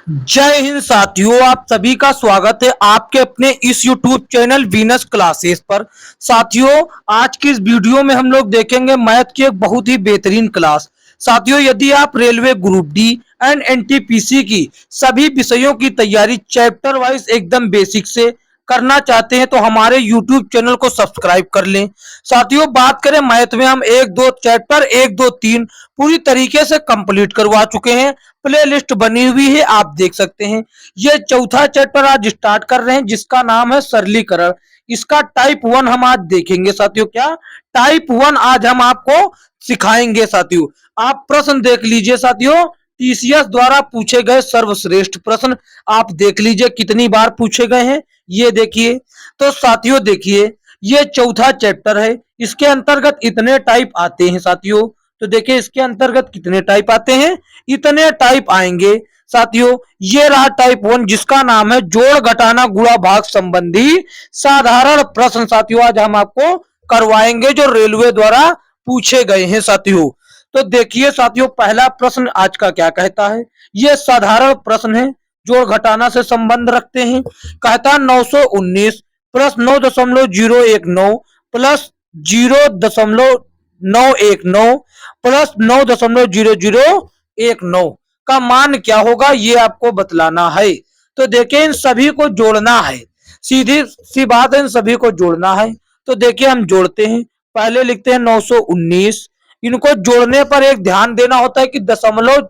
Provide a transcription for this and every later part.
जय हिंद साथियों, आप सभी का स्वागत है आपके अपने इस YouTube चैनल वीनस क्लासेस पर। साथियों, आज की इस वीडियो में हम लोग देखेंगे मैथ की एक बहुत ही बेहतरीन क्लास। साथियों, यदि आप railway group D and NTPC की सभी विषयों की तैयारी चैप्टर वाइज एकदम बेसिक से करना चाहते हैं तो हमारे YouTube चैनल को सब्सक्राइब कर लें। साथियों, बात करें मैथ में हम एक दो चैप्टर 1 2 3 पूरी तरीके से कंप्लीट करवा चुके हैं। प्ले लिस्ट बनी हुई है, आप देख सकते हैं। ये चौथा चैप्टर आज स्टार्ट कर रहे हैं जिसका नाम है सरलीकरण। इसका टाइप 1 हम आज देखेंगे साथियों। क्या टाइप 1 आज हम आपको सिखाएंगे साथियों। आप प्रश्न देख लीजिए साथियों, टीसीएस द्वारा पूछे गए सर्वश्रेष्ठ प्रश्न आप देख लीजिए कितनी बार पूछे गए हैं। ये देखिए तो साथियों, देखिए ये चौथा चैप्टर है। इसके अंतर्गत इतने टाइप आते हैं साथियों। तो देखिए इसके अंतर्गत कितने टाइप आते हैं, इतने टाइप आएंगे साथियों। ये रहा टाइप 1 जिसका नाम है जोड़ घटाना गुणा भाग संबंधी साधारण प्रश्न। साथियों, आज हम आपको करवाएंगे जो रेलवे द्वारा पूछे गए हैं साथियों। तो देखिए साथियों, पहला प्रश्न आज का क्या कहता है। ये साधारण प्रश्न है, जोड़ घटाना से संबंध रखते हैं। कहता है 919 प्लस 9.019 प्लस 0.919 प्लस 9.0019 का मान क्या होगा, ये आपको बतलाना है। तो देखिए इन सभी को जोड़ना है, सीधी सी बात है, इन सभी को जोड़ना है। तो देखिए हम जोड़ते हैं। पहले लिखते हैं 919। इनको जोड़ने पर एक ध्यान देना होता है कि दशमलव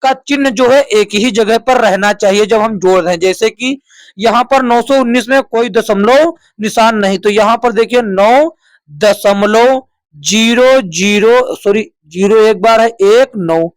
का चिन्ह जो है एक ही जगह पर रहना चाहिए जब हम जोड़ रहे हैं। जैसे कि यहाँ पर 919 में कोई दशमलव निशान नहीं, तो यहाँ पर देखिए 9.00 सॉरी 0 एक बार है 1 9,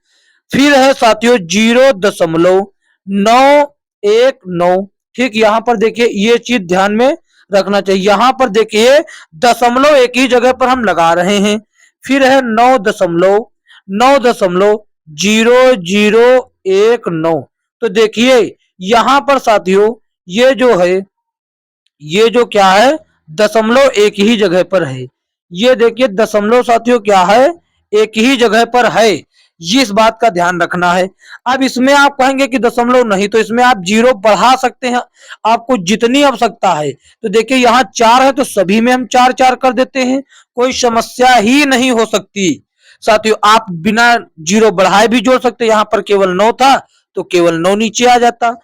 फिर है साथियों 0.919। ठीक, यहाँ पर देखिए ये चीज ध्यान में रखना चाहिए। यहाँ पर देखिए दशमलव एक ही जगह पर हम लगा रहे हैं। फिर है 9.019। तो देखिए यहाँ पर साथियों ये जो है, ये जो क्या है, दशमलव एक ही जगह पर है। ये देखिए दशमलव साथियों क्या है, एक ही जगह पर है। ये इस बात का ध्यान रखना है। अब इसमें आप कहेंगे कि दशमलव नहीं, तो इसमें आप जीरो बढ़ा सकते हैं, आपको जितनी आवश्यकता है। तो देखिए यहाँ 4 है तो सभी में हम 4 4 कर देते हैं, कोई समस्या ही नहीं हो सकती। साथियों, आप बिना जीरो बढ़ाए भी जोड़ सकते। यहाँ पर केवल 9 था तो केवल 9 नीचे आ जाता,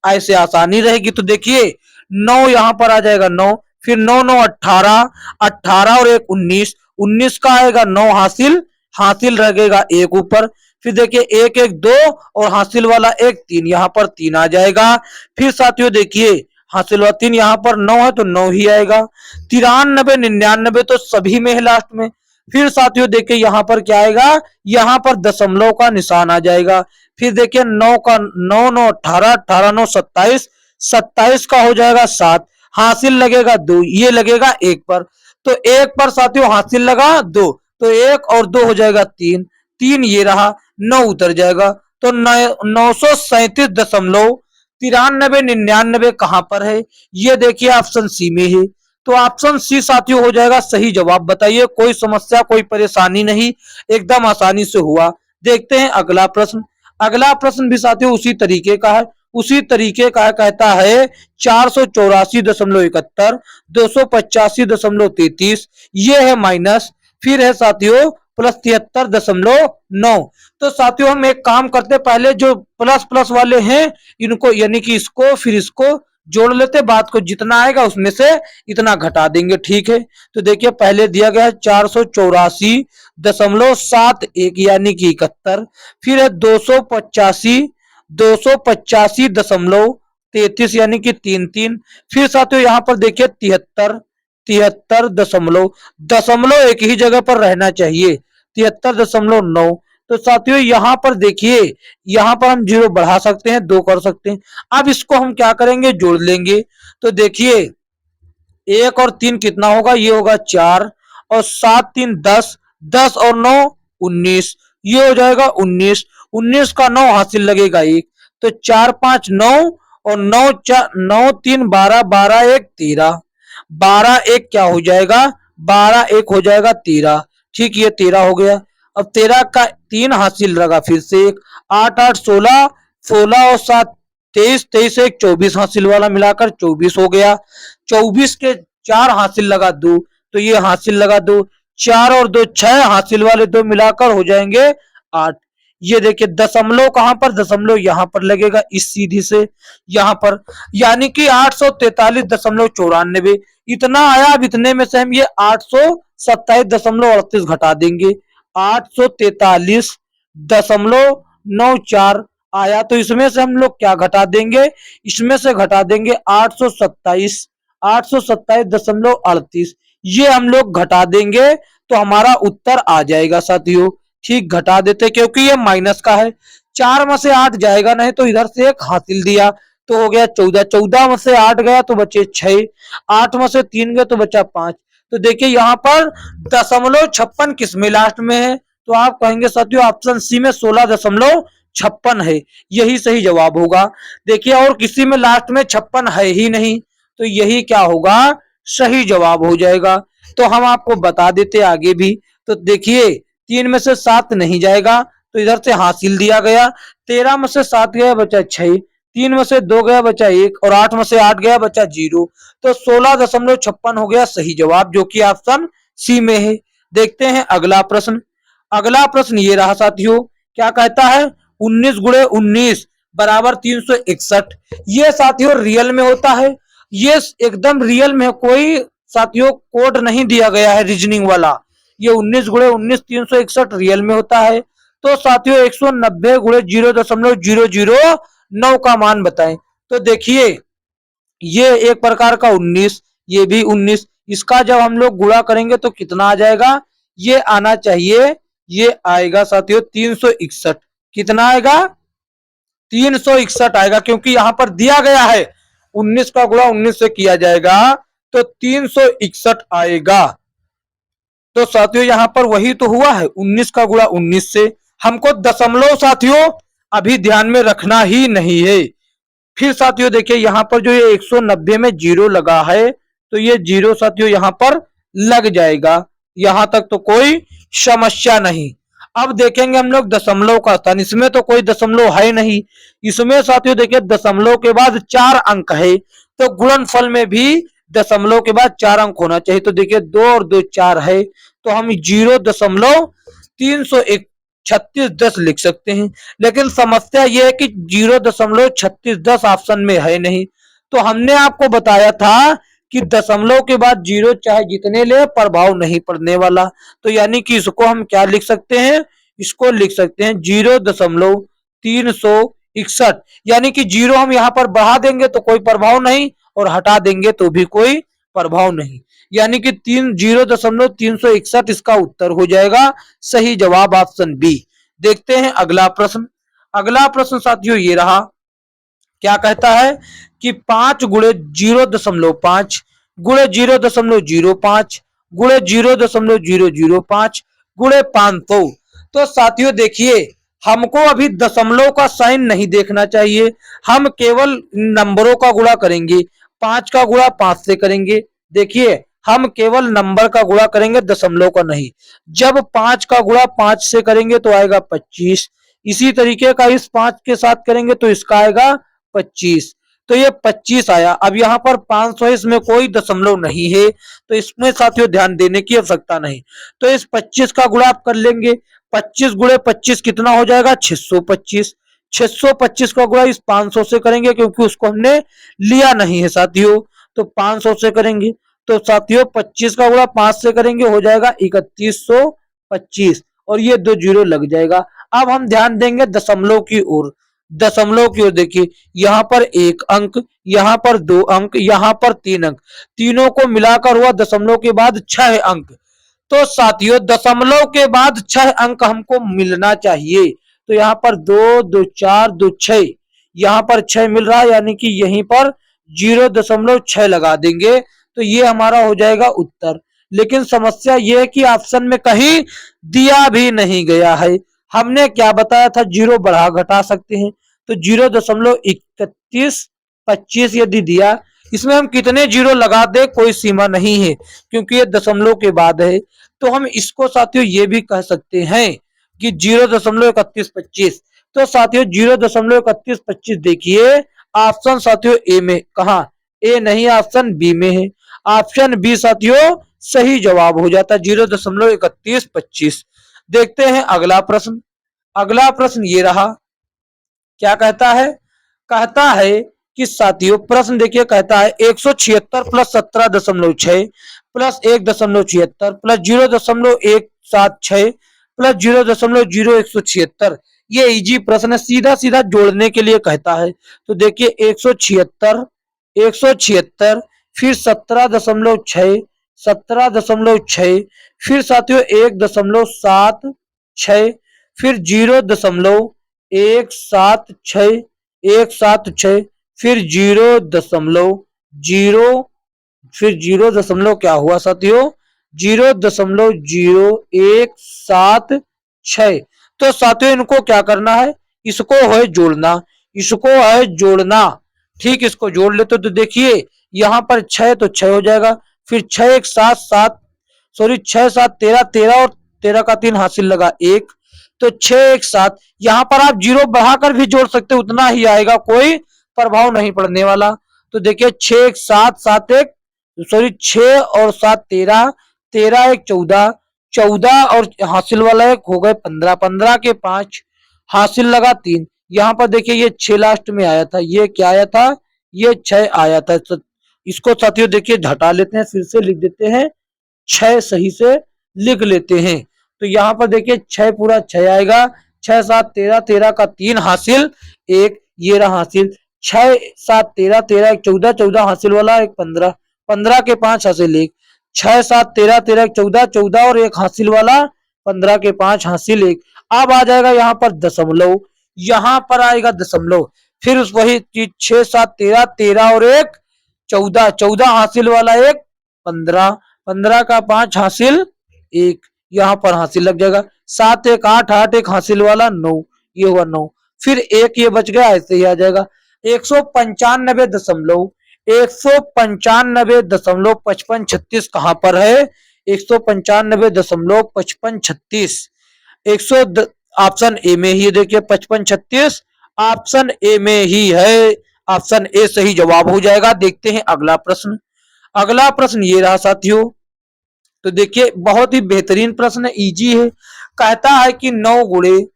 ऐसे आसानी रहेगी। तो देखिए 9 यहाँ पर आ जाएगा 9, फिर 9 9 18, 18 और 1 19, 19 का आएगा 9 हासिल, हासिल रहेगा 1 ऊपर। फिर देखिए 1 1 2 और हासिल वाला 1 3, यहाँ पर 3 आ जाएगा। फिर साथियों देखिए हासिल वाला 3, यहाँ पर 9 है तो 9 ही आएगा। 93 99 तो सभी में है लास्ट में। फिर साथियों देखिए यहाँ पर क्या आएगा, यहाँ पर दशमलव का निशान आ जाएगा। फिर देखिए 9 का 9 9 18, 18 9 27, 27 का हो जाएगा 7, हासिल लगेगा 2, ये लगेगा 1 पर। तो 1 पर साथियों हासिल लगा 2, तो 1 और 2 हो जाएगा 3, 3 ये रहा, 9 उतर जाएगा। तो 937.93 कहां पर है, ये देखिए ऑप्शन सी में है। तो ऑप्शन सी साथियों हो जाएगा सही जवाब। बताइए, कोई समस्या कोई परेशानी नहीं, एकदम आसानी से हुआ। देखते हैं अगला प्रश्न। अगला प्रश्न भी साथियों उसी तरीके का है, उसी तरीके का कहता है 484.71, 285.33, ये है माइनस, फिर है साथियों प्लस 73.9। तो साथियों हम एक काम करते, पहले जो प्लस प्लस वाले हैं इनको यानी कि इसको फिर इसको जोड़ लेते, बात को जितना आएगा उसमें से इतना घटा देंगे। ठीक है, तो देखिए पहले दिया गया है 484.71 यानी कि 71, फिर है 285 यानी कि 3 फिर साथियों यहाँ पर देखिए 73, 73 दशमलव, दशमलव एक ही जगह पर रहना चाहिए, 73.9। तो साथियों यहाँ पर देखिए, यहाँ पर हम जीरो बढ़ा सकते हैं, 2 कर सकते हैं। अब इसको हम क्या करेंगे, जोड़ लेंगे। तो देखिए 1 और 3 कितना होगा, ये होगा 4 और 7 3 10, 10 और 9 19, ये हो जाएगा 19, 19 का 9 हासिल लगेगा 1, तो 4 5 9 और 9 4 9 3 12, 12 1 13, 12 1 क्या हो जाएगा, 12 1 हो जाएगा 13। ठीक, ये 13 हो गया। अब 13 का 3 हासिल लगा, फिर से 1, 8 8 16, 16 और 7 23, 23 से एक 24 हासिल वाला मिलाकर 24 हो गया। 24 के 4 हासिल लगा दो, तो ये हासिल लगा दो, 4 और 2 6 हासिल वाले दो मिलाकर हो जाएंगे 8। ये देखिए दशमलव कहां पर, दशमलव यहां पर लगेगा इस सीधी से यहां पर, यानी कि 843.94 इतना आया। अब इतने में से हम ये 827.38 घटा देंगे, 843.94 आया, तो इसमें से हम लोग क्या घटा देंगे, इसमें से घटा देंगे 827.38, ये हम लोग घटा देंगे तो हमारा उत्तर आ जाएगा साथियों। ठीक, घटा देते क्योंकि ये माइनस का है, 4 में से 8 जाएगा नहीं तो इधर से एक हासिल दिया तो हो गया 14, 14 में से 8 गया तो बचे 6, 8 में से 3 गए तो बचा 5। तो देखिए यहाँ पर 56 किसमें लास्ट में है, तो आप कहेंगे साथियों ऑप्शन सी में 16.56 है, यही सही जवाब होगा। देखिए और किसी में लास्ट में 56 है ही नहीं, तो यही क्या होगा, सही जवाब हो जाएगा। तो हम आपको बता देते आगे भी। तो देखिए 3 में से 7 नहीं जाएगा तो इधर से हासिल दिया गया, 13 में से 7 गया बचा 6, 3 में से 2 गया बचा 1 और 8 में से 8 गया बचा 0, तो 16.56 हो गया सही जवाब, जो कि ऑप्शन सी में है। देखते हैं अगला प्रश्न। अगला प्रश्न ये रहा साथियों, क्या कहता है, 19 गुणे 19 बराबर 361। ये साथियों रियल में होता है, ये एकदम रियल में, कोई साथियों कोड नहीं दिया गया है रीजनिंग वाला। ये 19 गुणे 19 361 रियल में होता है। तो साथियों 190 गुणे 0.009 का मान बताएं। तो देखिए ये एक प्रकार का 19, ये भी 19, इसका जब हम लोग गुणा करेंगे तो कितना आ जाएगा, ये आना चाहिए, ये आएगा साथियों 361। कितना आएगा, 361 आएगा, क्योंकि यहां पर दिया गया है 19 का गुणा 19 से किया जाएगा तो 361 आएगा। तो साथियों यहां पर वही तो हुआ है, 19 का गुणा 19 से। हमको दशमलव साथियों अभी ध्यान में रखना ही नहीं है। फिर साथियों देखिए यहां पर जो ये 190 में जीरो लगा है, तो ये जीरो साथियों यहां पर लग जाएगा, यहां तक तो कोई समस्या नहीं। अब देखेंगे हम लोग दशमलव का स्थान, इसमें तो कोई दशमलव है नहीं, इसमें साथियों देखिए दशमलव के बाद 4 अंक है, तो गुणनफल में भी दशमलव के बाद 4 अंक होना चाहिए। तो देखिए 2 और 2 4 है, तो हम 0.336 लिख सकते हैं। लेकिन समस्या यह है कि 0.36 ऑप्शन में है नहीं, तो हमने आपको बताया था कि दशमलव के बाद जीरो चाहे जितने ले प्रभाव नहीं पड़ने वाला। तो यानी कि इसको हम क्या लिख सकते हैं, इसको लिख सकते हैं 0.361, यानी कि जीरो हम यहाँ पर बढ़ा देंगे तो कोई प्रभाव नहीं और हटा देंगे तो भी कोई प्रभाव नहीं, यानी कि 0.361 इसका उत्तर हो जाएगा। सही जवाब ऑप्शन बी। देखते हैं अगला प्रश्न। अगला प्रश्न साथियों ये रहा, क्या कहता है कि 5 गुणे 0.5 गुणे 0.05 गुणे 0.005 गुणे 500। तो साथियों देखिए हमको अभी दशमलव का साइन नहीं देखना चाहिए, हम केवल नंबरों का गुणा करेंगे। 5 का गुणा 5 से करेंगे, देखिए हम केवल नंबर का गुणा करेंगे, दशमलव का नहीं। जब 5 का गुणा 5 से करेंगे तो आएगा 25, इसी तरीके का इस 5 के साथ करेंगे तो इसका आएगा 25, तो ये 25 आया। अब यहाँ पर 500 है, इसमें कोई दशमलव नहीं है, तो इसमें साथियों ध्यान देने की आवश्यकता नहीं। तो इस 25 का गुणा आप कर लेंगे, 25 गुणे 25 कितना हो जाएगा 625, 625 का गुणा इस 500 से करेंगे क्योंकि उसको हमने लिया नहीं है साथियों, तो 500 से करेंगे। तो साथियों 25 का गुणा 5 से करेंगे हो जाएगा 3125 और ये 2 जीरो लग जाएगा। अब हम ध्यान देंगे दशमलव की ओर, दशमलव की ओर देखिए यहाँ पर 1 अंक, यहाँ पर 2 अंक, यहाँ पर 3 अंक, तीनों को मिलाकर हुआ दशमलव के बाद 6 अंक। तो साथियों दशमलव के बाद 6 अंक हमको मिलना चाहिए, तो यहाँ पर 2 2 4 2 6, यहाँ पर 6 मिल रहा है, यानी कि यहीं पर 0.6 लगा देंगे तो ये हमारा हो जाएगा उत्तर। लेकिन समस्या ये है कि ऑप्शन में कहीं दिया भी नहीं गया है। हमने क्या बताया था, जीरो बढ़ा घटा सकते हैं, तो 0.3125 यदि दिया, इसमें हम कितने जीरो लगा दे कोई सीमा नहीं है क्योंकि ये दशमलव के बाद है। तो हम इसको साथियों ये भी कह सकते हैं कि 0.3125। तो साथियों 0.3125 देखिए ऑप्शन साथियों ए में, कहा ए नहीं, ऑप्शन बी में है। ऑप्शन बी साथियों सही जवाब हो जाता है 0.3125। देखते हैं अगला प्रश्न। अगला प्रश्न ये रहा, क्या कहता है? कहता है कि साथियों प्रश्न देखिए, कहता है 176 प्लस 17.6 प्लस 1.76 प्लस 0.176 प्लस 0.0176। ये इजी प्रश्न है, सीधा सीधा जोड़ने के लिए कहता है। तो देखिए 176 फिर 17.6 17.6 फिर साथियों 1.76 फिर 0.176 फिर 0.0 फिर 0 क्या हुआ साथियों 0.0176। तो साथियों इनको क्या करना है, इसको है जोड़ना, इसको है जोड़ना। ठीक, इसको जोड़ लेते तो देखिए यहां पर 6 तो 6 हो जाएगा, फिर 6 1 7 7 सॉरी 6 7 13 13 और 13 का 3 हासिल लगा 1, तो 6 1 7। यहां पर आप जीरो बढ़ाकर भी जोड़ सकते, उतना ही आएगा, कोई प्रभाव नहीं पड़ने वाला। तो देखिए 6 1 7 7 1 सॉरी 6 और 7 13 13 1 14 14 और हासिल वाला एक हो गए 15 15 के 5 हासिल लगा 3। यहाँ पर देखिए ये 6 लास्ट में आया था, ये क्या आया था, ये 6 आया था। तो इसको साथियों देखिए हटा लेते हैं, फिर से लिख देते हैं, 6 सही से लिख लेते हैं। तो यहाँ पर देखिए 6 पूरा 6 आएगा, 6 7 13 13 का 3 हासिल 1, ये रहा हासिल 6 7 13 13 1 14 14 हासिल वाला एक 15 15 के 5 हासिल 1, 6 7 13 13 14 14 और एक हासिल वाला 15 के 5 हासिल 1। अब आ जाएगा यहाँ पर दशमलव, यहाँ पर आएगा दशमलव, फिर उस वही चीज 6 7 13 13 और एक 14 14 हासिल वाला एक 15 15 का 5 हासिल 1, यहाँ पर हासिल लग जाएगा 7 1 8 8 एक हासिल वाला 9, ये हुआ 9, फिर एक ये बच गया, ऐसे ही आ जाएगा 195.5536 कहां पर है, 195.5536 100 ऑप्शन ए में ही, देखिए 5536 ऑप्शन ए में ही है, ऑप्शन ए सही जवाब हो जाएगा। देखते हैं अगला प्रश्न। अगला प्रश्न ये रहा साथियों, तो देखिए बहुत ही बेहतरीन प्रश्न है, इजी है। कहता है कि 9 गुणे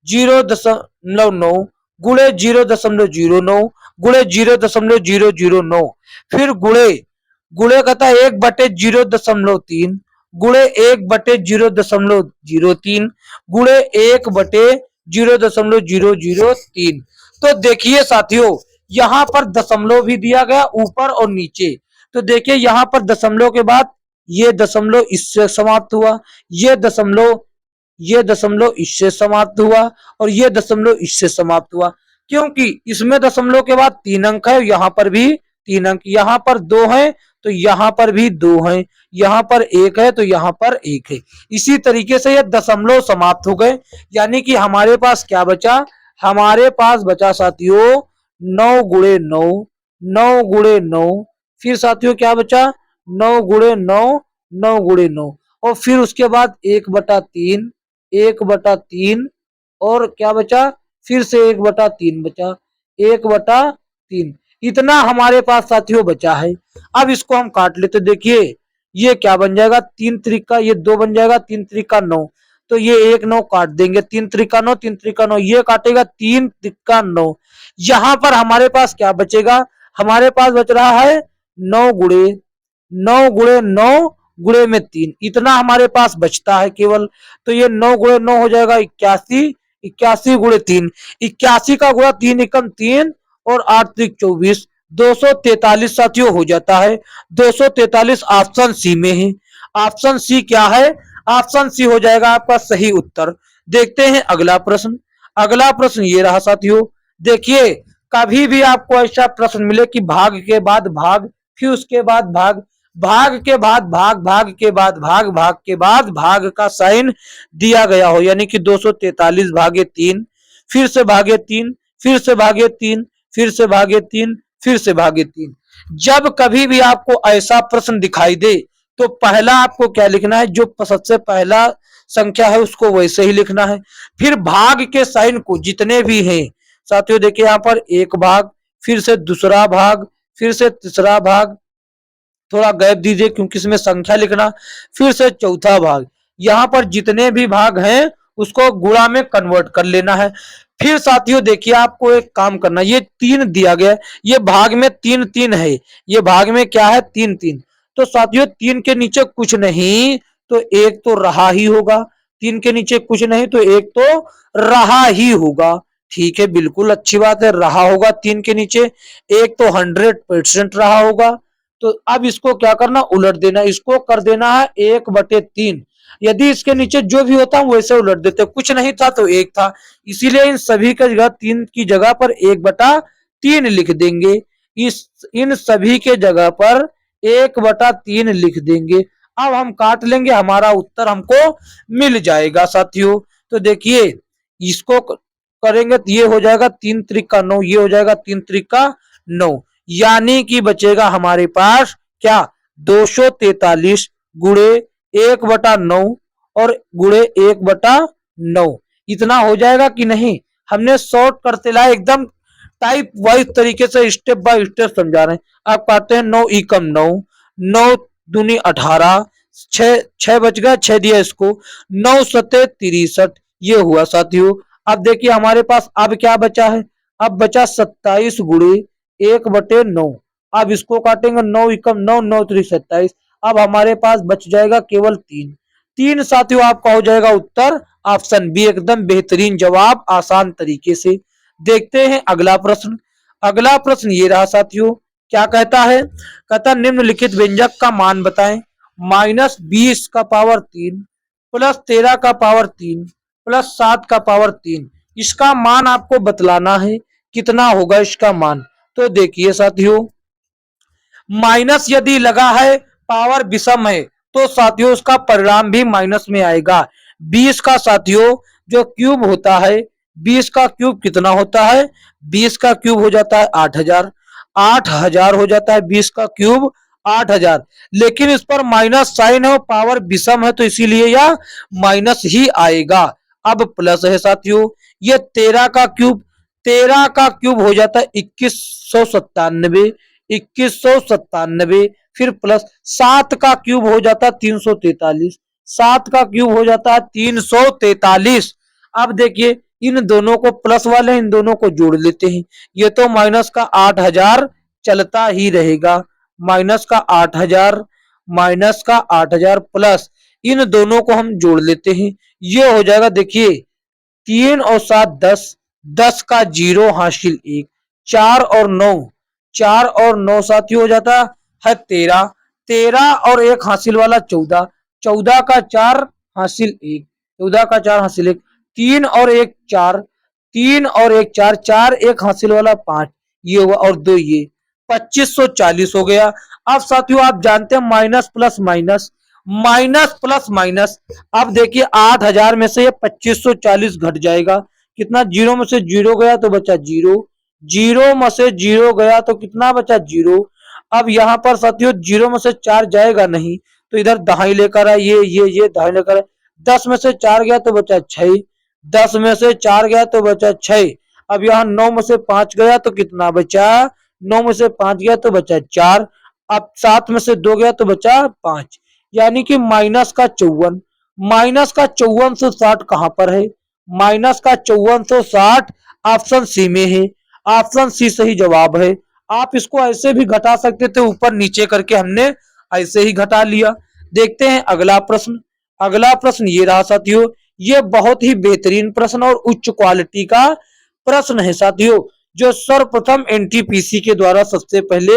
0.9 गुणे 0.09 गुणे 0.009 फिर गुणे गुणे कहता है 1/0.3 गुणे 1/0.03 गुणे 1/0.003। तो देखिए साथियों यहां पर दशमलव भी दिया गया ऊपर और नीचे। तो देखिए यहां पर दशमलव के बाद ये दशमलव इससे समाप्त हुआ, ये दशमलव इससे समाप्त हुआ और ये दशमलव इससे समाप्त हुआ, क्योंकि इसमें दशमलव के बाद 3 अंक है, यहाँ पर भी 3 अंक, यहाँ पर 2 है तो यहाँ पर भी 2 है, यहाँ पर 1 है तो यहाँ पर 1 है। इसी तरीके से ये दशमलव समाप्त हो गए, यानी कि हमारे पास क्या बचा, हमारे पास बचा साथियों 9 गुणे 9 9 गुणे 9 फिर साथियों क्या बचा 9 गुणे 9 9 गुणे 9 और फिर उसके बाद 1/3 1/3 और क्या बचा, फिर से 1/3 बचा, 1/3 इतना हमारे पास साथियों बचा है। अब इसको हम काट लेते, देखिए ये क्या बन जाएगा 3 त्रिका, ये 2 बन जाएगा, 3 त्रिका 9, तो ये 1 9 काट देंगे, 3 त्रिका 9 3 त्रिका 9 ये काटेगा 3 त्रिका 9। यहां पर हमारे पास क्या बचेगा, हमारे पास बच रहा है 9 गुणे 9 गुणे 9 गुणे में 3, इतना हमारे पास बचता है केवल। तो ये 9 गुणे 9 हो जाएगा 81, 81 गुणे 3, 81 का गुणा 3 एकम 3 और 8 त्रिक 24, 243 साथियों हो जाता है। 243 ऑप्शन सी में है। ऑप्शन सी क्या है, ऑप्शन सी हो जाएगा आपका सही उत्तर। देखते हैं अगला प्रश्न। अगला प्रश्न ये रहा साथियों, देखिए कभी भी आपको ऐसा प्रश्न मिले कि भाग के बाद भाग, फिर उसके बाद भाग, भाग के बाद भाग, भाग के बाद भाग, भाग के बाद भाग का साइन दिया गया हो, यानी कि 243 भागे 3 फिर से भागे 3 फिर से भागे 3 फिर से भागे 3 फिर से भागे 3। जब कभी भी आपको ऐसा प्रश्न दिखाई दे तो पहला आपको क्या लिखना है, जो सबसे पहला संख्या है उसको वैसे ही लिखना है। फिर भाग के साइन को जितने भी हैं साथियों, देखिए यहाँ पर 1 भाग, फिर से दूसरा भाग, फिर से तीसरा भाग, थोड़ा गैप दीजिए क्योंकि इसमें संख्या लिखना, फिर से चौथा भाग। यहाँ पर जितने भी भाग हैं उसको गुणा में कन्वर्ट कर लेना है। फिर साथियों देखिए आपको एक काम करना, ये 3 दिया गया है, ये भाग में 3 3 है, ये भाग में क्या है 3 3। तो साथियों 3 के नीचे कुछ नहीं तो एक तो रहा ही होगा, 3 के नीचे कुछ नहीं तो एक तो रहा ही होगा। ठीक है, बिल्कुल अच्छी बात है, रहा होगा 3 के नीचे, एक तो 100% रहा होगा। तो अब इसको क्या करना, उलट देना, इसको कर देना है 1/3। यदि इसके नीचे जो भी होता है वैसे उलट देते, कुछ नहीं था तो एक था, इसीलिए इन सभी का जगह 3 की जगह पर 1/3 लिख देंगे। इस इन सभी के जगह पर 1/3 लिख देंगे। अब हम काट लेंगे, हमारा उत्तर हमको मिल जाएगा साथियों। तो देखिए इसको करेंगे तो ये हो जाएगा 3 त्रिक का 9, ये हो जाएगा 3 त्रिक का 9, यानी कि बचेगा हमारे पास क्या 243 गुणे 1/9 और गुणे 1/9। इतना हो जाएगा कि नहीं, हमने शॉर्ट करते लाए, एकदम टाइप वाइज तरीके से स्टेप बाय स्टेप समझा रहे हैं। आप कहते हैं 9 एकम 9, 9 दूनी 18, 6 बच गया, 6 दिया इसको, 9 सते 63, ये हुआ साथियों। अब देखिए हमारे पास अब क्या बचा है, अब बचा 27 गुणे 1/9। अब इसको काटेंगे, 9 एकम 9, 9 3 27। अब हमारे पास बच जाएगा केवल 3। 3 साथियों आपका हो जाएगा उत्तर ऑप्शन बी, एकदम बेहतरीन जवाब आसान तरीके से। देखते हैं अगला प्रश्न। अगला प्रश्न ये रहा साथियों, क्या कहता है, कहता निम्नलिखित व्यंजक का मान बताएं। -20 का पावर 3 प्लस 13 का पावर 3 प्लस 7 का पावर 3, इसका मान आपको बतलाना है, कितना होगा इसका मान। तो देखिए साथियों, माइनस यदि लगा है, पावर विषम है, तो साथियों उसका परिणाम भी माइनस में आएगा। 20 का साथियों जो क्यूब होता है, 20 का क्यूब कितना होता है, 20 का क्यूब हो जाता है 8000, 8000 हो जाता है 20 का क्यूब 8000। लेकिन इस पर माइनस साइन है और पावर विषम है तो इसीलिए यह माइनस ही आएगा। अब प्लस है साथियों, ये 13 का क्यूब हो जाता है 2197, 2197, फिर प्लस 7 का क्यूब हो जाता है 343, 7 का क्यूब हो जाता है 343। अब देखिए इन दोनों को प्लस वाले इन दोनों को जोड़ लेते हैं, ये तो माइनस का 8000 चलता ही रहेगा, माइनस का 8000, माइनस का 8000 प्लस इन दोनों को हम जोड़ लेते हैं, ये हो जाएगा देखिए 3 और 7 10, 10 का 0 हासिल 1, 4 और 9, 4 और 9 साथियों हो जाता है 13, 13 और 1 हासिल वाला 14, 14 का 4 हासिल 1, 14 का 4 हासिल 1, 3 और 1 4, 3 और 1 4, 4 1 हासिल वाला 5, ये हुआ और 2 ये 2540 हो गया। अब साथियों आप जानते हैं minus plus minus, minus plus minus. अब देखिए 8000 में से ये 2540 घट जाएगा, कितना, जीरो में से जीरो गया तो बचा जीरो, जीरो में से जीरो गया तो कितना बचा जीरो। अब यहाँ पर साथियों जीरो में से 4 जाएगा नहीं तो इधर दहाई लेकर आए, ये दहाई लेकर आए, 10 में से 4 गया तो बचा 6, 10 में से 4 गया तो बचा 6। अब यहाँ 9 में से 5 गया तो कितना बचा, 9 में से 5 गया तो बचा 4, अब 7 में से 2 गया तो बचा 5, यानी कि -54। -5460 कहां पर है, -5460 ऑप्शन सी में है, ऑप्शन सी सही जवाब है। आप इसको ऐसे भी घटा सकते थे, ऊपर नीचे करके हमने ऐसे ही घटा लिया। देखते हैं अगला प्रश्न। अगला प्रश्न ये रहा साथियों, ये बहुत ही बेहतरीन प्रश्न और उच्च क्वालिटी का प्रश्न है साथियों, जो सर्वप्रथम एनटीपीसी के द्वारा सबसे पहले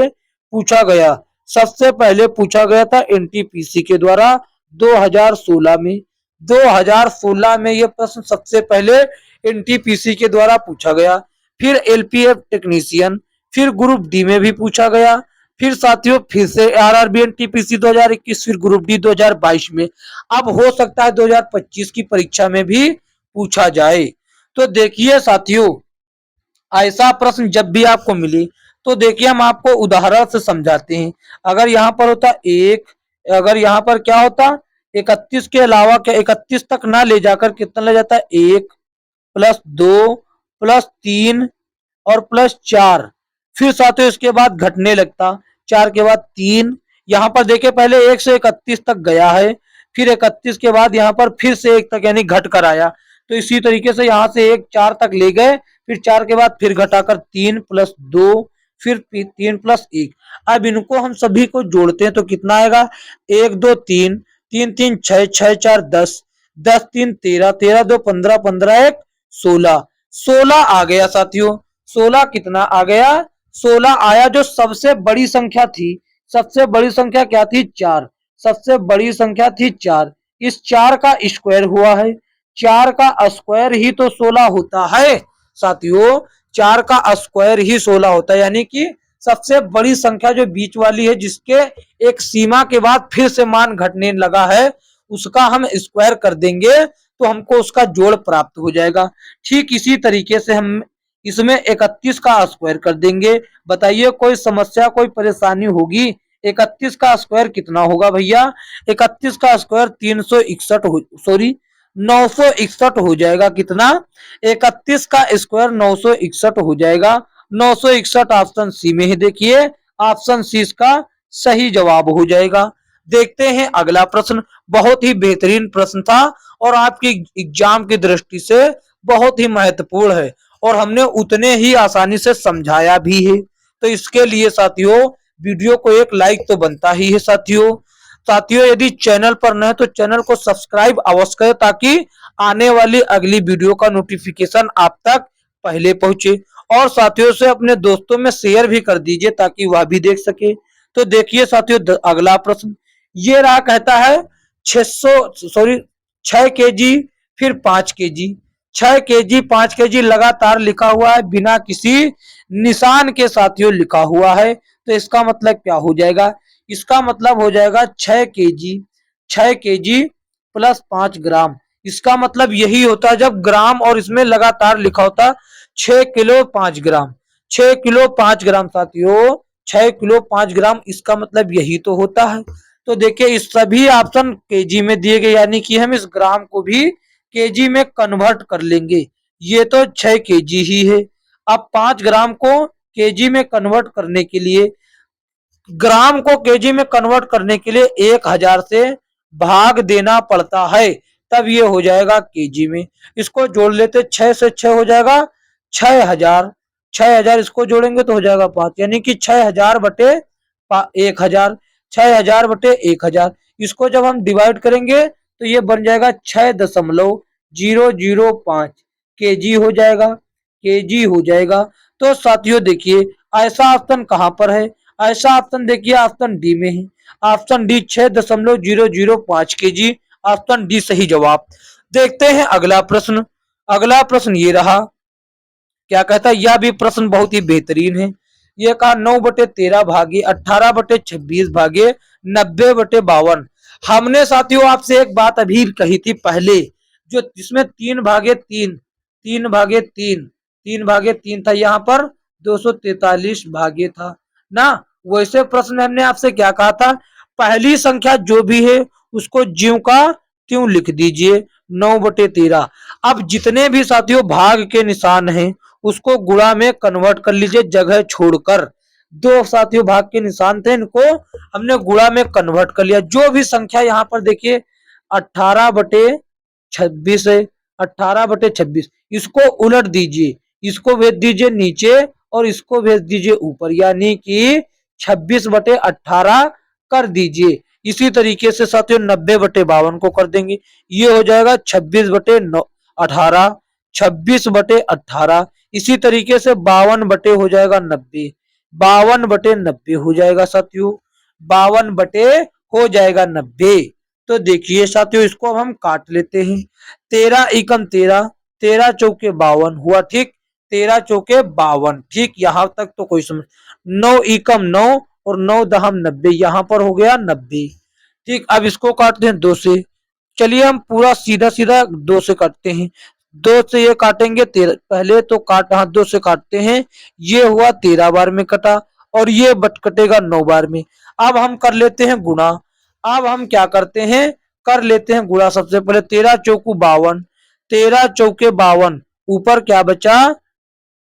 पूछा गया, सबसे पहले पूछा गया था एनटीपीसी के द्वारा 2016 में। 2016 में यह प्रश्न सबसे पहले एनटीपीसी के द्वारा पूछा गया, फिर एलपीएफ टेक्नीशियन, फिर ग्रुप डी में भी पूछा गया, फिर साथियों फिर से आरआरबी एनटीपीसी 2021, फिर ग्रुप डी 2022 में। अब हो सकता है 2025 की परीक्षा में भी पूछा जाए। तो देखिए साथियों, ऐसा प्रश्न जब भी आपको मिले तो देखिए हम आपको उदाहरण से समझाते हैं। अगर यहाँ पर होता एक, अगर यहाँ पर क्या होता 31 के अलावा, क्या 31 तक ना ले जाकर कितना ले जाता है 1 प्लस 2 प्लस 3 और प्लस 4, फिर साथियों इसके बाद घटने लगता, 4 के बाद 3, यहाँ पर देखिए पहले 1 से 31 तक गया है, फिर 31 के बाद यहाँ पर फिर से 1 तक यानी घट कर आया। तो इसी तरीके से यहाँ से 1 4 तक ले गए, फिर 4 के बाद फिर घटाकर 3 प्लस 2, फिर 3 प्लस 1। अब इनको हम सभी को जोड़ते हैं तो कितना आएगा, 1 2 3, 3 3 6, 6 4 10, 10 3 13, 13 2 15, 15 1 16, 16 आ गया साथियों। 16 कितना आ गया, 16 आया। जो सबसे बड़ी संख्या थी, सबसे बड़ी संख्या क्या थी, 4, सबसे बड़ी संख्या थी 4। इस 4 का स्क्वायर हुआ है, 4 का स्क्वायर ही तो 16 होता है साथियों। 4 का स्क्वायर ही 16 होता है, यानी कि सबसे बड़ी संख्या जो बीच वाली है, जिसके एक सीमा के बाद फिर से मान घटने लगा है, उसका हम स्क्वायर कर देंगे तो हमको उसका जोड़ प्राप्त हो जाएगा। ठीक इसी तरीके से हम इसमें 31 का स्क्वायर कर देंगे। बताइए कोई समस्या, कोई परेशानी होगी? 31 का स्क्वायर कितना होगा भैया, 31 का स्क्वायर 361 सॉरी 961 हो जाएगा। कितना, 31 का स्क्वायर 961 हो जाएगा। 961 ऑप्शन सी में है। देखिए ऑप्शन सी इसका सही जवाब हो जाएगा। देखते हैं अगला प्रश्न। बहुत ही बेहतरीन प्रश्न था और आपकी एग्जाम की दृष्टि से बहुत ही महत्वपूर्ण है और हमने उतने ही आसानी से समझाया भी है। तो इसके लिए साथियों वीडियो को एक लाइक तो बनता ही है साथियों। साथियों यदि चैनल पर नए तो चैनल को सब्सक्राइब अवश्य करें ताकि आने वाली अगली वीडियो का नोटिफिकेशन आप तक पहले पहुंचे। और साथियों से अपने दोस्तों में शेयर भी कर दीजिए ताकि वह भी देख सके। तो देखिए साथियों अगला प्रश्न ये रहा, कहता है 6 केजी फिर 5 केजी, 6 केजी 5 केजी लगातार लिखा हुआ है, बिना किसी निशान के साथियों लिखा हुआ है। तो इसका मतलब क्या हो जाएगा, इसका मतलब हो जाएगा 6 केजी प्लस 5 ग्राम। इसका मतलब यही होता है जब ग्राम और इसमें लगातार लिखा होता 6 किलो 5 ग्राम, 6 किलो 5 ग्राम साथियों, 6 किलो 5 ग्राम, इसका मतलब यही तो होता है। तो देखिए इस सभी ऑप्शन केजी में दिए गए, यानी कि हम इस ग्राम को भी केजी में कन्वर्ट कर लेंगे। ये तो 6 केजी ही है। अब 5 ग्राम को केजी में कन्वर्ट करने के लिए, ग्राम को केजी में कन्वर्ट करने के लिए 1000 से भाग देना पड़ता है, तब ये हो जाएगा केजी में। इसको जोड़ लेते, 6 से 6 हो जाएगा 6000, 6000 इसको जोड़ेंगे तो हो जाएगा 5, यानी कि 6000 बटे 1000, 6000 बटे 1000। इसको जब हम डिवाइड करेंगे तो ये बन जाएगा 6.005 केजी हो जाएगा, केजी हो जाएगा। तो साथियों देखिए ऐसा ऑप्शन कहां पर है, ऐसा ऑप्शन देखिए ऑप्शन डी में है। Option D 6.005 KG, option D सही जवाब। देखते हैं अगला प्रश्न। अगला प्रश्न ये रहा, क्या कहता है, यह भी प्रश्न बहुत ही बेहतरीन है। ये कहा 9/13 भागे 18/26 भागे 90/52। हमने साथियों आपसे एक बात अभी कही थी पहले, जो जिसमें 3/3, 3/3, 3/3 था, यहाँ पर 243 भागे था ना। वैसे प्रश्न में हमने आपसे क्या कहा था, पहली संख्या जो भी है उसको ज्यों का त्यों लिख दीजिए 9/13। अब जितने भी साथियों भाग के निशान हैं उसको गुणा में कन्वर्ट कर लीजिए, जगह छोड़कर। दो साथियों भाग के निशान थे, इनको हमने गुणा में कन्वर्ट कर लिया। जो भी संख्या यहाँ पर देखिए 18/26 है, 18/26, इसको उलट दीजिए, इसको भेज दीजिए नीचे और इसको भेज दीजिए ऊपर, यानी कि 26/18 कर दीजिए। इसी तरीके से साथियों 90/52 को कर देंगे, ये हो जाएगा 26/18, 26/18। इसी तरीके से 52 बटे हो जाएगा 90, 52/90 हो जाएगा साथियों, 52 बटे हो जाएगा 90। तो देखिए साथियों इसको अब हम काट लेते हैं। 13 एकम 13, 13 चौके 52 हुआ, ठीक, 13 चौके 52, ठीक, यहां तक तो कोई समझ। 9 एकम 9 और 9 दहम 90, यहां पर हो गया 90, ठीक। अब इसको काटते हैं 2 से। चलिए हम पूरा सीधा सीधा 2 से काटते हैं। 2 से ये काटेंगे 13, पहले तो काट, हाँ 2 से काटते हैं, ये हुआ 13 बार में कटा और ये बट कटेगा 9 बार में। अब हम कर लेते हैं गुणा। अब हम क्या करते हैं, कर लेते हैं गुणा। सबसे पहले 13 चौकू 52, 13 चौके 52, ऊपर क्या बचा,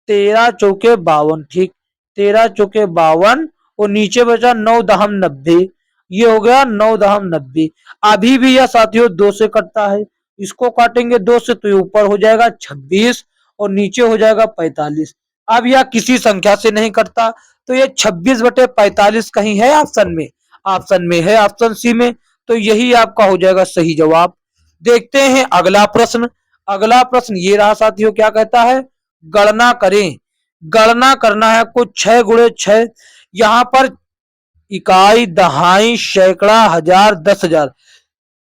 13 चौके 52, ठीक, 13 चौके 52 और नीचे बचा 9 दहम 90। ये हो गया 9 दहम 90। अभी भी यह साथियों 2 से कटता है, इसको काटेंगे 2 से तो ये ऊपर हो जाएगा 26 और नीचे हो जाएगा 45। अब यह किसी संख्या से नहीं कटता, तो ये 26/45 कहीं है ऑप्शन में, ऑप्शन में है, ऑप्शन सी में। तो यही आपका हो जाएगा सही जवाब। देखते हैं अगला प्रश्न। अगला प्रश्न ये रहा साथियों, क्या कहता है, गणना करें। गणना करना है आपको 6 गुणे 6। यहां पर इकाई, दहाई, सैकड़ा, हजार, 10,000,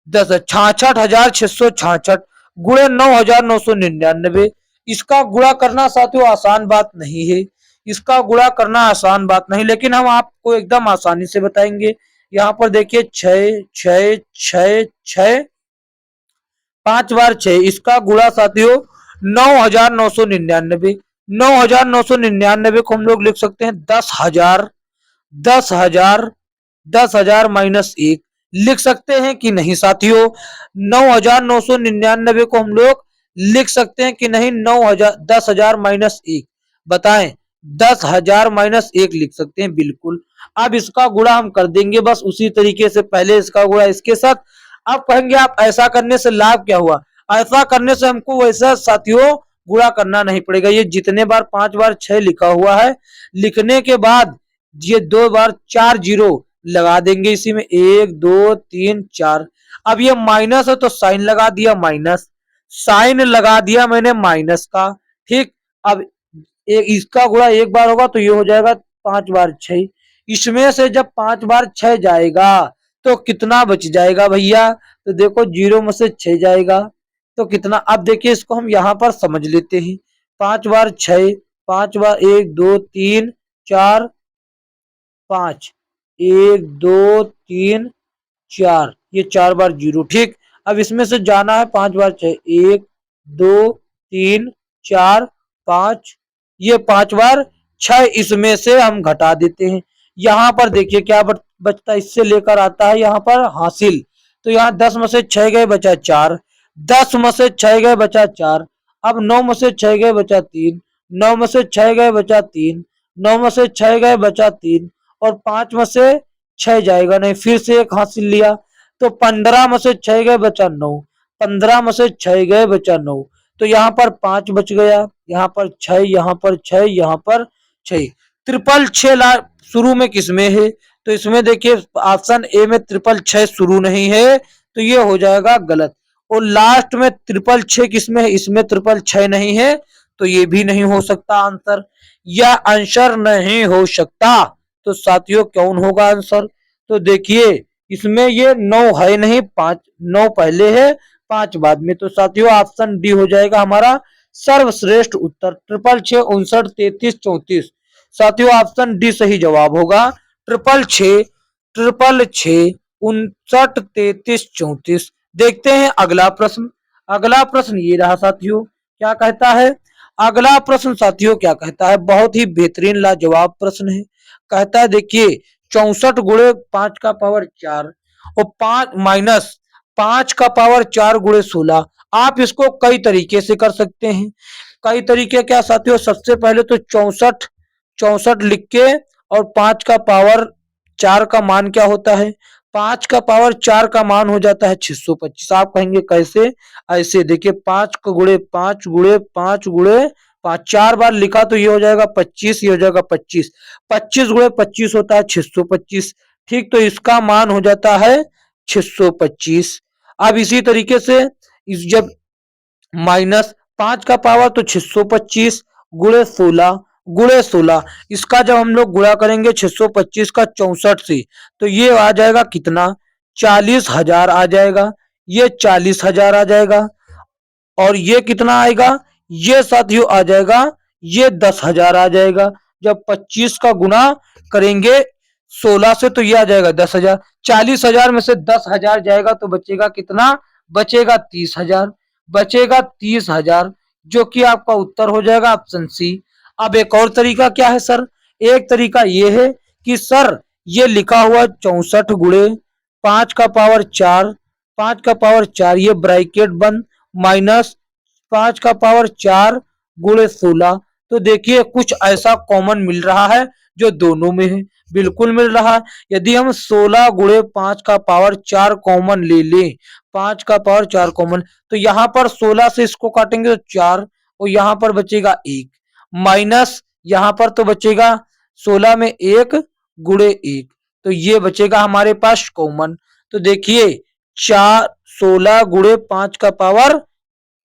66,666 गुणे 9,999। इसका गुणा करना साथियों आसान बात नहीं है, इसका गुणा करना आसान बात नहीं, लेकिन हम आपको एकदम आसानी से बताएंगे। यहाँ पर देखिए 6 6 6 6, 5 बार 6, इसका गुणा साथियों 9,999। 9,999 को हम लोग लिख सकते हैं 10,000, 10,000, 10,000 माइनस 1 लिख सकते हैं कि नहीं साथियों। 9,999 को हम लोग लिख सकते हैं कि नहीं, 9,000, 10,000 माइनस 1 बताएं। 10,000 माइनस 1 लिख सकते हैं बिल्कुल। अब इसका गुणा हम कर देंगे बस उसी तरीके से, पहले इसका गुणा इसके साथ। आप कहेंगे आप ऐसा करने से लाभ क्या हुआ, ऐसा करने से हमको वैसा साथियों गुणा करना नहीं पड़ेगा। ये जितने बार 5 बार 6 लिखा हुआ है, लिखने के बाद ये 2 बार 4 जीरो लगा देंगे इसी में, 1 2 3 4। अब ये माइनस है तो साइन लगा दिया माइनस, साइन लगा दिया मैंने माइनस का, ठीक। अब इसका गुणा एक बार होगा तो ये हो जाएगा 5 बार 6। इसमें से जब 5 बार 6 जाएगा तो कितना बच जाएगा भैया, तो देखो 0 में से 6 जाएगा तो कितना। अब देखिए इसको हम यहां पर समझ लेते हैं। 5 बार 6, 5 बार 1 2 3 4 5, 1 2 3 4, ये 4 बार 0, ठीक। अब इसमें से जाना है 5 बार 6, 1 2 3 4 5, ये 5 बार 6, इसमें से हम घटा देते हैं। यहां पर देखिए क्या बचता है, इससे लेकर आता है यहाँ पर हासिल, तो यहाँ 10 में से 6 गए बचा 4, 10 में से 6 गए बचा 4। अब 9 में से 6 गए बचा 3, 9 में से 6 गए बचा 3, 9 में से 6 गए बचा 3 और 5 में से 6 जाएगा नहीं, फिर से एक हासिल लिया तो 15 में से 6 गए बचा 9, 15 में से 6 गए बचा 9, तो यहाँ पर 5 बच गया, यहाँ पर 6, यहाँ पर 6, यहाँ पर 6। ट्रिपल 6 शुरू में किसमें है, तो इसमें देखिए ऑप्शन ए में ट्रिपल 6 शुरू नहीं है तो ये हो जाएगा गलत। और लास्ट में ट्रिपल 6 किसमें है, इसमें ट्रिपल 6 नहीं है तो ये भी नहीं हो सकता आंसर, या आंसर नहीं हो सकता। तो साथियों कौन होगा आंसर, तो देखिए इसमें ये 9 है नहीं, 5, 9 पहले है 5 बाद में, तो साथियों ऑप्शन डी हो जाएगा हमारा सर्वश्रेष्ठ उत्तर। 666 59 33 34, साथियों ऑप्शन डी सही जवाब होगा। 666 666 59 33 34। देखते हैं अगला प्रश्न। अगला प्रश्न ये रहा साथियों, क्या कहता है अगला प्रश्न साथियों, क्या कहता है, बहुत ही बेहतरीन लाजवाब प्रश्न है। कहता है देखिए 64 गुणे 5 का पावर 4 और 5 माइनस 5 का पावर 4 गुणे 16। आप इसको कई तरीके से कर सकते हैं। कई तरीके क्या साथियों, सबसे पहले तो 64 64 लिख के और 5 का पावर 4 का मान क्या होता है, 5 का पावर 4 का मान हो जाता है 625। आप कहेंगे कैसे, ऐसे देखिए 5 को गुणे 5 गुणे 5 गुणे 5, 4 बार लिखा तो ये हो जाएगा 25, ये हो जाएगा 25, 25 गुणे 25 होता है 625, ठीक। तो इसका मान हो जाता है 625। अब इसी तरीके से जब माइनस 5 का पावर तो 625 गुणे 16 गुणे 16, इसका जब हम लोग गुणा करेंगे 625 का 64 से तो ये आ जाएगा कितना, 40,000 आ जाएगा, ये 40,000 आ जाएगा और ये कितना आएगा, ये साथियों आ जाएगा, ये 10,000 आ जाएगा। जब 25 का गुना करेंगे 16 से तो ये आ जाएगा 10,000, 40,000 में से 10,000 जाएगा तो बचेगा कितना, बचेगा 30,000, बचेगा 30,000, जो कि आपका उत्तर हो जाएगा ऑप्शन सी। अब एक और तरीका क्या है सर, एक तरीका ये है कि सर ये लिखा हुआ 64 गुणे 5 का पावर 4, 5 का पावर 4 ये ब्रैकेट बंद माइनस 5 का पावर 4 गुणे 16, तो देखिए कुछ ऐसा कॉमन मिल रहा है जो दोनों में है, बिल्कुल मिल रहा है। यदि हम 16 गुणे 5 का पावर 4 कॉमन ले लें, 5 का पावर 4 कॉमन, तो यहाँ पर 16 से इसको काटेंगे तो 4, और यहाँ पर बचेगा 1, माइनस यहाँ पर तो बचेगा 16 में 1 गुणे 1, तो ये बचेगा हमारे पास कॉमन। तो देखिए 4 16 गुणे 5 का पावर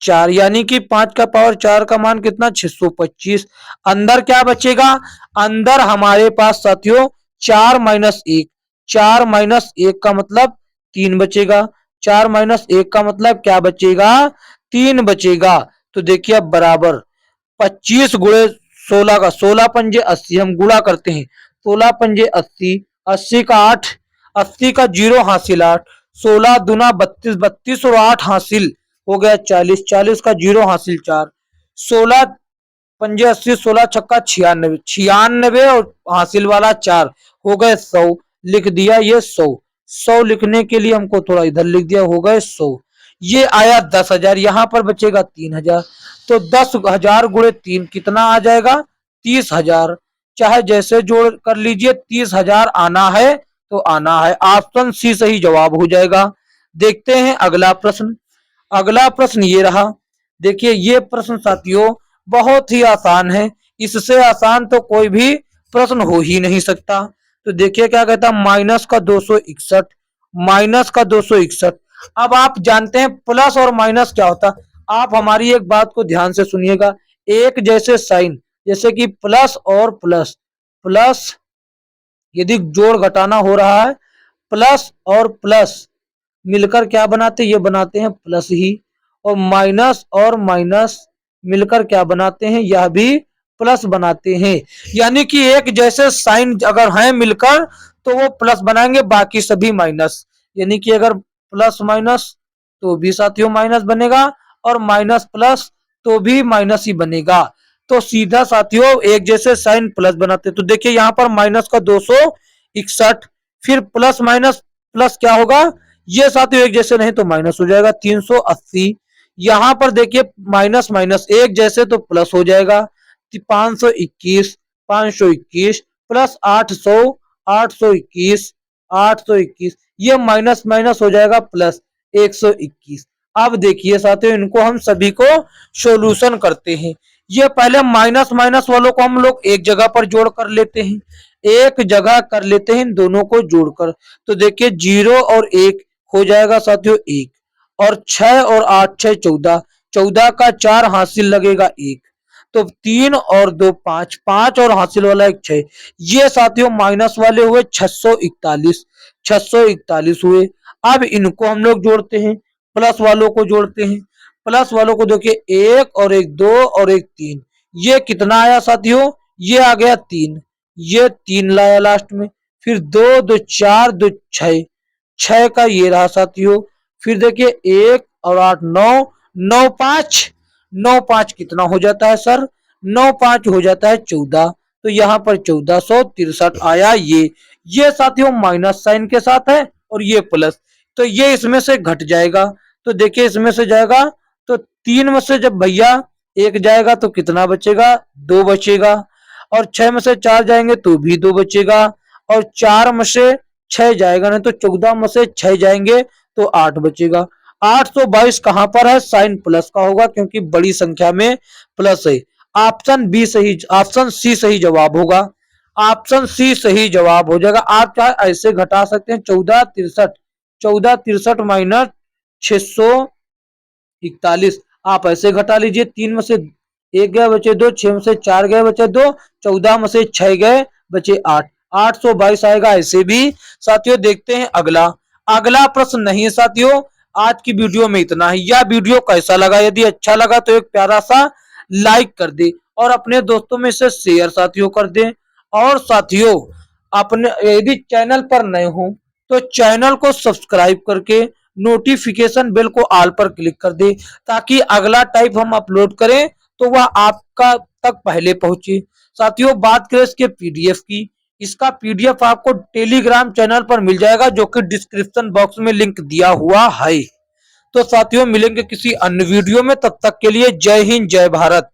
4, यानी कि 5 का पावर 4 का मान कितना 625। अंदर क्या बचेगा, अंदर हमारे पास साथियों 4 माइनस 1, 4 माइनस 1 का मतलब 3 बचेगा, 4 माइनस 1 का मतलब क्या बचेगा, 3 बचेगा। तो देखिए अब बराबर 25 गुणे 16 का, 16 पंजे 80, हम गुणा करते हैं, 16 पंजे 80, 80 का 8, 80 का 0 हासिल 8, 16 दूना 32, 32 और 8 हासिल हो गया 40, 40 का 0 हासिल 4, 16 पंजे 80, 16 छक्का 96, 96 और हासिल वाला 4 हो गए 100, लिख दिया ये 100। 100 लिखने के लिए हमको थोड़ा इधर लिख दिया, हो गए 100। ये आया 10,000, यहाँ पर बचेगा 3,000, तो 10,000 गुणे 3 कितना आ जाएगा, 30,000। चाहे जैसे जोड़ कर लीजिए, 30,000 आना है तो आना है, ऑप्शन सी सही जवाब हो जाएगा। देखते हैं अगला प्रश्न। अगला प्रश्न ये रहा। देखिए ये प्रश्न साथियों बहुत ही आसान है, इससे आसान तो कोई भी प्रश्न हो ही नहीं सकता। तो देखिए क्या कहता है, माइनस का 261, माइनस का 261। अब आप जानते हैं प्लस और माइनस क्या होता है, आप हमारी एक बात को ध्यान से सुनिएगा। एक जैसे साइन, जैसे कि प्लस और प्लस, प्लस यदि जोड़ घटाना हो रहा है, प्लस और प्लस मिलकर क्या बनाते हैं, ये बनाते हैं प्लस ही, और माइनस और माइनस मिलकर क्या बनाते हैं, यह भी प्लस बनाते हैं। यानी कि एक जैसे साइन अगर हैं मिलकर तो वो प्लस बनाएंगे, बाकी सभी माइनस। यानी कि अगर प्लस माइनस तो भी साथियों माइनस बनेगा, और माइनस प्लस तो भी माइनस ही बनेगा। तो सीधा साथियों एक जैसे साइन प्लस बनाते। तो देखिए यहाँ पर माइनस का 261, फिर प्लस माइनस प्लस क्या होगा, ये साथियों एक जैसे नहीं तो माइनस हो जाएगा 380। यहां पर देखिए माइनस माइनस एक जैसे तो प्लस हो जाएगा 521, 521 प्लस 800, 821, 821, ये माइनस माइनस हो जाएगा प्लस 121। अब देखिए साथियों इनको हम सभी को सॉल्यूशन करते हैं। ये पहले माइनस माइनस वालों को हम लोग एक जगह पर जोड़ कर लेते हैं, एक जगह कर लेते हैं दोनों को जोड़कर। तो देखिए 0 और 1 हो जाएगा साथियों 1, और 6 और 8 6 14, 14 का 4 हासिल लगेगा 1, तो 3 और 2 5, 5 और हासिल वाला 1 6। ये साथियों माइनस वाले हुए 641, 641 हुए। अब इनको हम लोग जोड़ते हैं, प्लस वालों को जोड़ते हैं। प्लस वालों को देखिए 1 और 1 2 और 1 3, ये कितना आया साथियों, ये आ गया 3, ये 3 लाया लास्ट में, फिर 2 2 4 2 6, 6 का ये रहा साथियों, फिर देखिए 1 और 8 9, 9 5, 9 5 कितना हो जाता है सर, 9 5 हो जाता है 14, तो यहाँ पर 1463 आया। ये साथियों माइनस साइन के साथ है और ये प्लस, तो ये इसमें से घट जाएगा। तो देखिए इसमें से जाएगा तो 3 में से जब भैया 1 जाएगा तो कितना बचेगा, 2 बचेगा, और 6 में से 4 जाएंगे तो भी 2 बचेगा, और 4 में से 6 जाएगा नहीं तो 14 में से 6 जाएंगे तो 8 बचेगा। 822 कहां पर है, साइन प्लस का होगा क्योंकि बड़ी संख्या में प्लस है। ऑप्शन बी सही, ऑप्शन सी सही जवाब होगा, ऑप्शन सी सही जवाब हो जाएगा। आप चाहे ऐसे घटा सकते हैं, 1463, 1463 माइनस 641, आप ऐसे घटा लीजिए, 3 में से 1 गए बचे 2, 6 में से 4 गए बचे 2, 14 में से 6 गए बचे 8, 822 आएगा ऐसे भी। साथियों देखते हैं अगला। अगला प्रश्न नहीं है साथियों, आज की वीडियो में इतना ही। यह वीडियो कैसा लगा, यदि अच्छा लगा तो एक प्यारा सा लाइक कर दे और अपने दोस्तों में से शेयर साथियों कर दे। और साथियों अपने यदि चैनल पर नए हो तो चैनल को सब्सक्राइब करके नोटिफिकेशन बेल को ऑल पर क्लिक कर दे, ताकि अगला टाइप हम अपलोड करें तो वह आपका तक पहले पहुंचे। साथियों बात करें इसके पीडीएफ की, इसका पीडीएफ आपको टेलीग्राम चैनल पर मिल जाएगा जो कि डिस्क्रिप्शन बॉक्स में लिंक दिया हुआ है। तो साथियों मिलेंगे किसी अन्य वीडियो में, तब तक के लिए जय हिंद जय भारत।